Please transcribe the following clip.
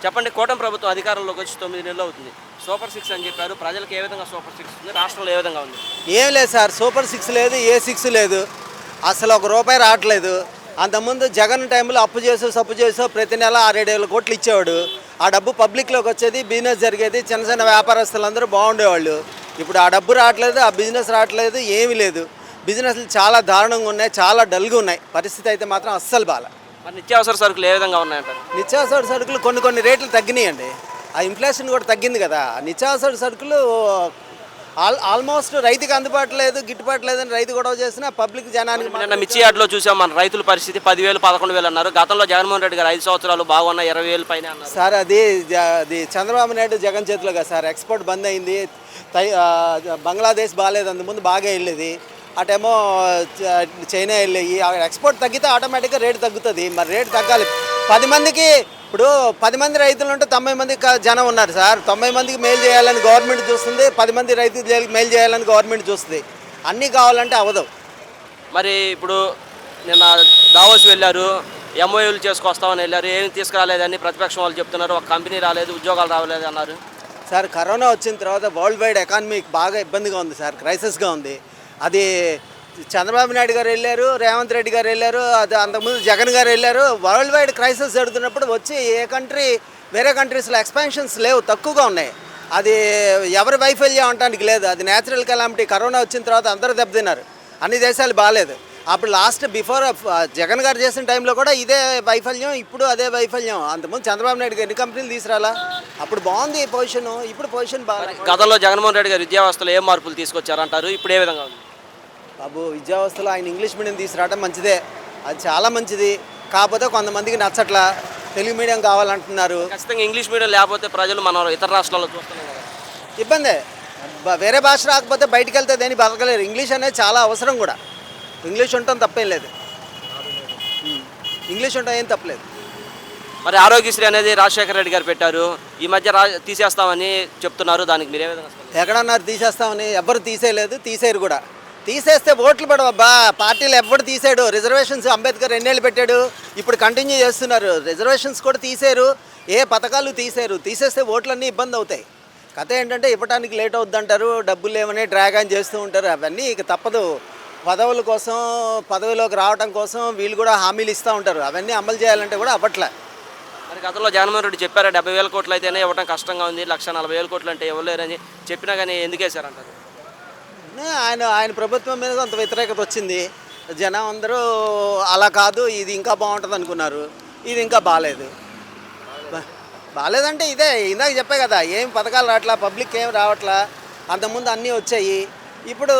చెప్పండి, కూటమి ప్రభుత్వం అధికారంలోకి వచ్చి 9 నెలలు అవుతుంది. సూపర్ సిక్స్ అని చెప్పారు. ప్రజలకు ఏ విధంగా సూపర్ సిక్స్ ఉంది, రాష్ట్రంలో ఏ విధంగా ఉంది? ఏం లేదు సార్, సూపర్ సిక్స్ లేదు, ఏ సిక్స్ లేదు, అసలు ₹1 రావట్లేదు. అంతకుముందు జగన్ టైంలో అప్పు చేసో సప్పు చేసో ప్రతి నెల 6-7 కోట్లు ఇచ్చేవాడు. ఆ డబ్బు పబ్లిక్లోకి వచ్చేది, బిజినెస్ జరిగేది, చిన్న చిన్న వ్యాపారస్తులందరూ బాగుండేవాళ్ళు. ఇప్పుడు ఆ డబ్బు రావట్లేదు, ఆ బిజినెస్ రావట్లేదు, ఏమీ లేదు. బిజినెస్లు చాలా దారుణంగా ఉన్నాయి, చాలా డల్గా ఉన్నాయి. పరిస్థితి అయితే మాత్రం అస్సలు బాగా. మరి నిత్యావసర సరుకులు ఏ విధంగా ఉన్నాయంటారు? నిత్యావసర సరుకులు కొన్ని రేట్లు తగ్గినాయండి. ఆ ఇన్ఫ్లేషన్ కూడా తగ్గింది కదా. నిత్యావసర సరుకులు ఆల్మోస్ట్ రైతుకి అందుబాటు లేదు, గిట్టుబాటు లేదని రైతు గొడవ చేసినా పబ్లిక్ జనానికి. నిన్న మిర్చి యార్డ్లో చూసాం, మన రైతుల పరిస్థితి 10,000 11,000 అన్నారు. గతంలో జగన్మోహన్ రెడ్డి గారు 5 సంవత్సరాలు బాగున్నా 20,000 పైన అన్నారు. సార్ అది చంద్రబాబు నాయుడు జగన్ చేతిలో కదా సార్. ఎక్స్పోర్ట్ బంద్ అయింది, బంగ్లాదేశ్ బాగాలేదు, అంతకుముందు బాగా వెళ్ళేది. అటేమో చైనా వెళ్ళేవి. ఎక్స్పోర్ట్ తగ్గితే ఆటోమేటిక్గా రేటు తగ్గుతుంది. మరి రేటు తగ్గాలి. 10 మందికి, ఇప్పుడు 10 మంది రైతులు ఉంటే 90 మంది జనం ఉన్నారు సార్. 90 మందికి మేలు చేయాలని గవర్నమెంట్ చూస్తుంది, 10 మంది రైతులు మేలు చేయాలని గవర్నమెంట్ చూస్తుంది. అన్నీ కావాలంటే అవ్వదు. మరి ఇప్పుడు నిన్న దావోస్ వెళ్ళారు, ఎంఓయూలు చేసుకొస్తామని వెళ్ళారు, ఏమి తీసుకురాలేదని ప్రతిపక్షం వాళ్ళు చెప్తున్నారు. ఒక కంపెనీ రాలేదు, ఉద్యోగాలు రాలేదు అన్నారు. సార్, కరోనా వచ్చిన తర్వాత వరల్డ్ వైడ్ ఎకానమీ బాగా ఇబ్బందిగా ఉంది సార్, క్రైసిస్గా ఉంది. అది చంద్రబాబు నాయుడు గారు వెళ్ళారు, రేవంత్ రెడ్డి గారు వెళ్ళారు, అది అంతకుముందు జగన్ గారు వెళ్ళారు. వరల్డ్ వైడ్ క్రైసిస్ జరుగుతున్నప్పుడు వచ్చి వేరే కంట్రీస్లో ఎక్స్పాన్షన్స్ లేవు, తక్కువగా ఉన్నాయి. అది ఎవరి వైఫల్యం అనడానికి లేదు, అది న్యాచురల్ కెలామిటీ. కరోనా వచ్చిన తర్వాత అందరూ దెబ్బతిన్నారు, అన్ని దేశాలు బాగాలేదు. అప్పుడు బిఫోర్ జగన్ గారు చేసిన టైంలో కూడా ఇదే వైఫల్యం, ఇప్పుడు అదే వైఫల్యం. అంతకుముందు చంద్రబాబు నాయుడు గారు ఎన్ని కంపెనీలు తీసుకురాలా, అప్పుడు బాగుంది పొజిషన్, ఇప్పుడు పొజిషన్ బాగా. గతంలో జగన్మోహన్ రెడ్డి గారు విద్యావ్యవస్థలో ఏం మార్పులు తీసుకొచ్చారంటారు, ఇప్పుడు ఏ విధంగా ఉంది? బాబు, విద్యావ్యవస్థలో ఆయన ఇంగ్లీష్ మీడియం తీసుకురావడం మంచిదే, అది చాలా మంచిది. కాకపోతే కొంతమందికి నచ్చట్లా, తెలుగు మీడియం కావాలంటున్నారు. ఖచ్చితంగా ఇంగ్లీష్ మీడియం లేకపోతే ప్రజలు మనం ఇతర రాష్ట్రాల్లో చూస్తున్నాం కదా, ఇబ్బందే. వేరే భాష రాకపోతే బయటికి వెళ్తే దేని బతకలేరు. ఇంగ్లీష్ అనేది చాలా అవసరం కూడా. ఇంగ్లీష్ ఉండటం తప్పేం లేదు, ఇంగ్లీష్ ఉండటం ఏం తప్పలేదు. మరి ఆరోగ్యశ్రీ అనేది రాజశేఖర రెడ్డి గారు పెట్టారు, ఈ మధ్య తీసేస్తామని చెప్తున్నారు. దానికి మీరే విధంగా? ఎక్కడన్నారు తీసేస్తామని? ఎవ్వరు తీసేయలేదు, తీసేయరు కూడా. తీసేస్తే ఓట్లు పడవబ్బా, పార్టీలు ఎవ్వడు తీసాడు. రిజర్వేషన్స్ అంబేద్కర్ 2 ఏళ్ళు పెట్టాడు, ఇప్పుడు కంటిన్యూ చేస్తున్నారు. రిజర్వేషన్స్ కూడా తీసారు, ఏ పథకాలు తీసారు. తీసేస్తే ఓట్లన్నీ ఇబ్బంది అవుతాయి. కథ ఏంటంటే ఇవ్వడానికి లేట్ అవుద్దంటారు, డబ్బులు లేవని డ్రాగ్ ఆన్ చేస్తూ ఉంటారు. అవన్నీ ఇక తప్పదు. పదవుల కోసం, పదవిలోకి రావడం కోసం వీళ్ళు కూడా హామీలు ఇస్తూ ఉంటారు. అవన్నీ అమలు చేయాలంటే కూడా అవ్వట్లే. మరి గతంలో జగన్మోహన్ రెడ్డి చెప్పారు 70,000 కోట్లు అయితేనే ఇవ్వడం కష్టంగా ఉంది, 1,40,000 కోట్లు అంటే ఇవ్వలేరని చెప్పినా కానీ ఎందుకు వేశారంటారు? ఆయన ప్రభుత్వం మీద కొంత వ్యతిరేకత వచ్చింది. జనం అందరూ అలా కాదు, ఇది ఇంకా బాగుంటుంది అనుకున్నారు. ఇది ఇంకా బాగాలేదంటే ఇదే ఇందాక చెప్పే కదా, ఏం పథకాలు రావట్లా, పబ్లిక్ ఏం రావట్లా. అంతకుముందు అన్నీ వచ్చాయి, ఇప్పుడు